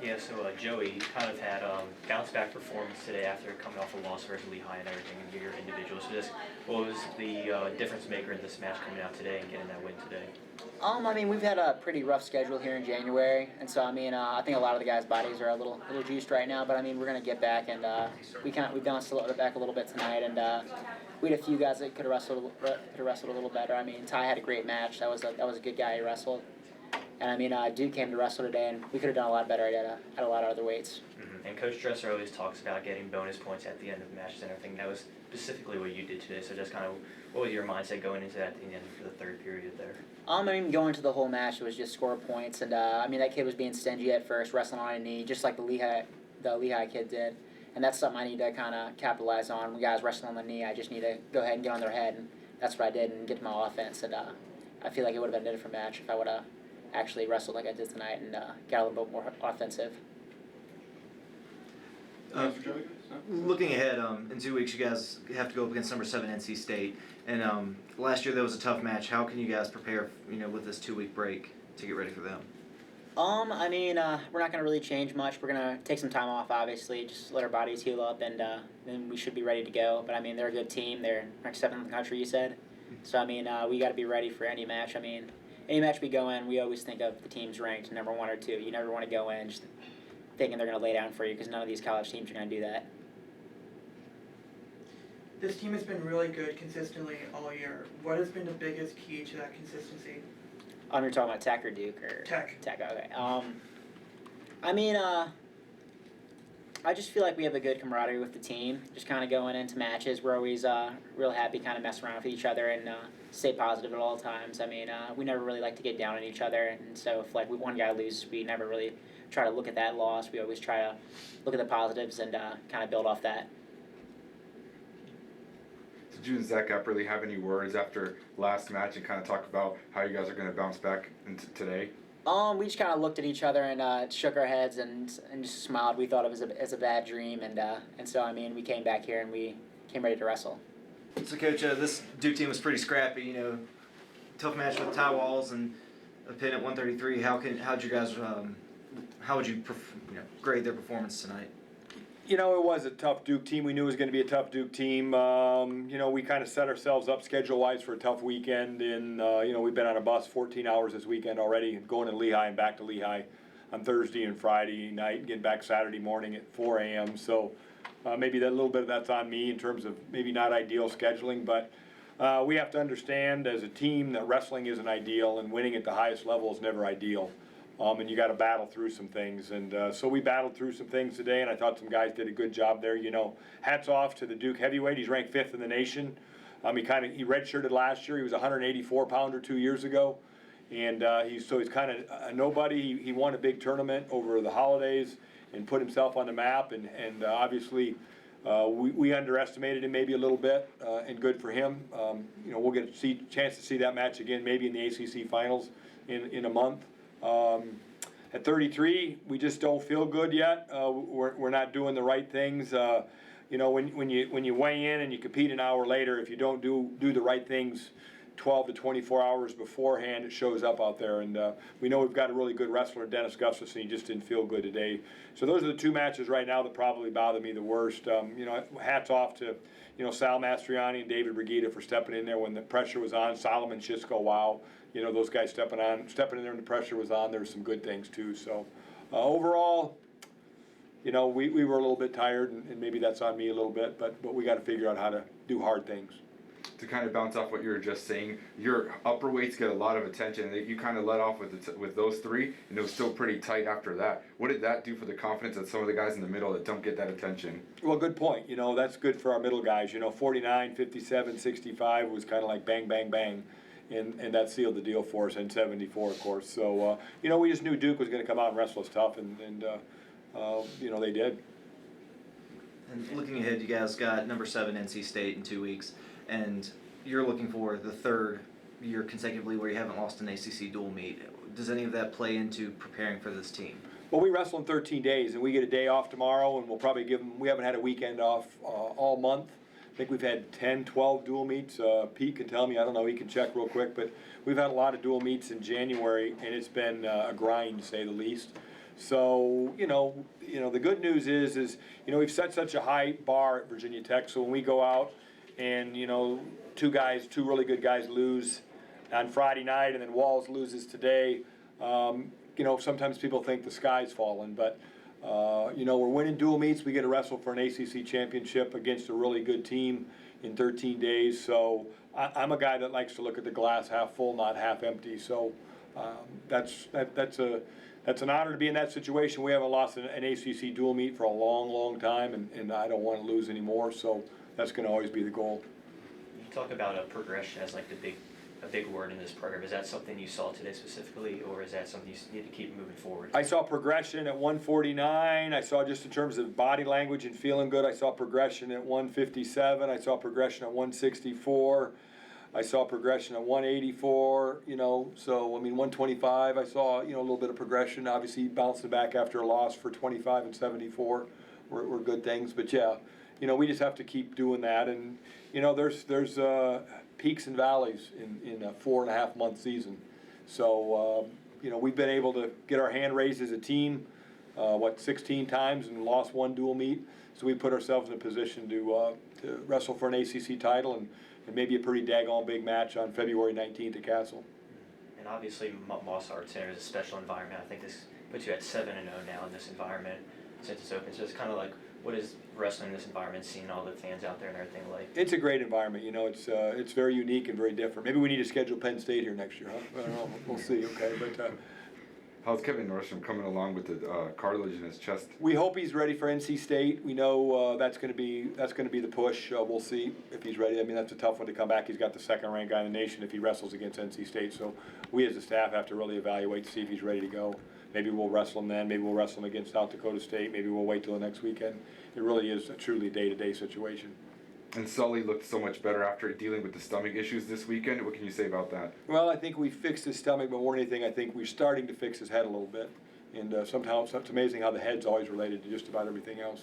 Yeah, so Joey, you kind of had bounce back performance today after coming off a loss versus Lehigh and everything in your individual. So just what was the difference maker in this match coming out today and getting that win today? I mean, we've had a pretty rough schedule here in January, and so I mean, I think a lot of the guys' bodies are a little juiced right now. But I mean, we're gonna get back, and we bounced back a little bit tonight, and we had a few guys that could have wrestled a little better. I mean, Ty had a great match. That was a good guy he wrestled, and I mean, Duke came to wrestle today, and we could have done a lot better at a lot of other weights. Mm-hmm. And Coach Dresser always talks about getting bonus points at the end of matches and everything. That was specifically what you did today. So just kind of what was your mindset going into that at the end for the third period there? I mean, going into the whole match, it was just score points, and I mean, that kid was being stingy at first, wrestling on a knee, just like the Lehigh kid did, and that's something I need to kind of capitalize on. When guys wrestle on the knee, I just need to go ahead and get on their head, and that's what I did, and get to my offense, and I feel like it would have been a different match if I would have actually wrestled like I did tonight and got a little bit more offensive. Looking ahead, in 2 weeks, you guys have to go up against number 7 NC State, and last year that was a tough match. How can you guys prepare, with this 2-week break to get ready for them? I mean, we're not gonna really change much. We're gonna take some time off, obviously, just let our bodies heal up, and then we should be ready to go. But I mean, they're a good team. They're ranked 7th in the country, you said. So I mean, we got to be ready for any match. I mean, any match we go in, we always think of the teams ranked number 1 or 2. You never want to go in just thinking they're gonna lay down for you, because none of these college teams are gonna do that. This team has been really good consistently all year. What has been the biggest key to that consistency? You're talking about Tech or Duke or Tech. Tech. Okay. I mean, I just feel like we have a good camaraderie with the team. Just kind of going into matches, we're always real happy, kind of mess around with each other and stay positive at all times. I mean, we never really like to get down on each other, and so if like one guy loses, we never really try to look at that loss. We always try to look at the positives and kind of build off that. Did you and Zach really have any words after last match and kind of talk about how you guys are going to bounce back into today? We just kind of looked at each other and shook our heads and just smiled. We thought it was a bad dream, and so I mean, we came back here and we came ready to wrestle. So, Coach, this Duke team was pretty scrappy. Tough match with Ty Walls and a pin at 133. How would you grade their performance tonight? It was a tough Duke team. We knew it was going to be a tough Duke team. We kind of set ourselves up schedule-wise for a tough weekend. And, we've been on a bus 14 hours this weekend already, going to Lehigh and back to Lehigh on Thursday and Friday night, and getting back Saturday morning at 4 a.m. So maybe that little bit of that's on me in terms of maybe not ideal scheduling. But we have to understand as a team that wrestling isn't ideal, and winning at the highest level is never ideal. And you got to battle through some things, and so we battled through some things today, and I thought some guys did a good job there. Hats off to the Duke heavyweight. He's ranked 5th in the nation. He redshirted last year. He was a 184-pounder 2 years ago, and he's kind of a nobody. He won a big tournament over the holidays and put himself on the map, and obviously we underestimated him maybe a little bit, and good for him. We'll get a chance to see that match again, maybe in the ACC finals in a month. At 33, we just don't feel good yet. We're not doing the right things. When you weigh in and you compete an hour later, if you don't do the right things 12 to 24 hours beforehand, it shows up out there. And we know we've got a really good wrestler, Dennis Gustafson. He just didn't feel good today. So those are the 2 matches right now that probably bother me the worst. Hats off to Sal Mastriani and David Brigida for stepping in there when the pressure was on. Solomon Shisco, wow. Those guys stepping in there when the pressure was on. There's some good things too. So overall, we were a little bit tired, and maybe that's on me a little bit, but we got to figure out how to do hard things. To kind of bounce off what you were just saying, your upper weights get a lot of attention. You kind of let off with those 3, and it was still pretty tight after that. What did that do for the confidence of some of the guys in the middle that don't get that attention? Well, good point. That's good for our middle guys. 49, 57, 65 was kind of like bang, bang, bang. And that sealed the deal for us, and 74, of course. So, we just knew Duke was going to come out and wrestle us tough, and they did. And looking ahead, you guys got number 7 NC State in 2 weeks, and you're looking for the 3rd year consecutively where you haven't lost an ACC dual meet. Does any of that play into preparing for this team? Well, we wrestle in 13 days, and we get a day off tomorrow, and we'll probably give them. We haven't had a weekend off all month. I think we've had 10, 12 dual meets. Pete can tell me, I don't know, he can check real quick, but we've had a lot of dual meets in January, and it's been a grind, to say the least. So, the good news is, we've set such a high bar at Virginia Tech, so when we go out and, two really good guys lose on Friday night and then Walls loses today, sometimes people think the sky's fallen, but, we're winning dual meets. We get to wrestle for an ACC championship against a really good team in 13 days, so I'm a guy that likes to look at the glass half full, not half empty, so that's an honor to be in that situation. We haven't lost an ACC dual meet for a long, long time, and I don't want to lose anymore, so that's going to always be the goal. You talk about a progression as like a big word in this program. Is that something you saw today specifically, or is that something you need to keep moving forward? I saw progression at 149. I saw, just in terms of body language and feeling good, I saw progression at 157. I saw progression at 164. I saw progression at 184, so 125, I saw, a little bit of progression. Obviously bouncing back after a loss for 25 and 74 were good things, but yeah, we just have to keep doing that. And, there's peaks and valleys in a 4.5 month season. So, we've been able to get our hand raised as a team, 16 times and lost one dual meet. So we put ourselves in a position to wrestle for an ACC title and maybe a pretty daggone big match on February 19th at Castle. And obviously Moss Art Center is a special environment. I think this puts you at 7-0 now in this environment since it's open. So it's kind of like, what is wrestling in this environment, seeing all the fans out there and everything like? It's a great environment. It's very unique and very different. Maybe we need to schedule Penn State here next year, huh? I don't know. We'll see. Okay, but. How's Kevin Nordstrom coming along with the cartilage in his chest? We hope he's ready for NC State. We know that's going to be the push. We'll see if he's ready. That's a tough one to come back. He's got the second-ranked guy in the nation if he wrestles against NC State. So we as a staff have to really evaluate to see if he's ready to go. Maybe we'll wrestle him then. Maybe we'll wrestle him against South Dakota State. Maybe we'll wait till the next weekend. It really is a truly day-to-day situation. And Sully looked so much better after dealing with the stomach issues this weekend. What can you say about that? Well, I think we fixed his stomach, but more than anything, I think we're starting to fix his head a little bit. And somehow it's amazing how the head's always related to just about everything else.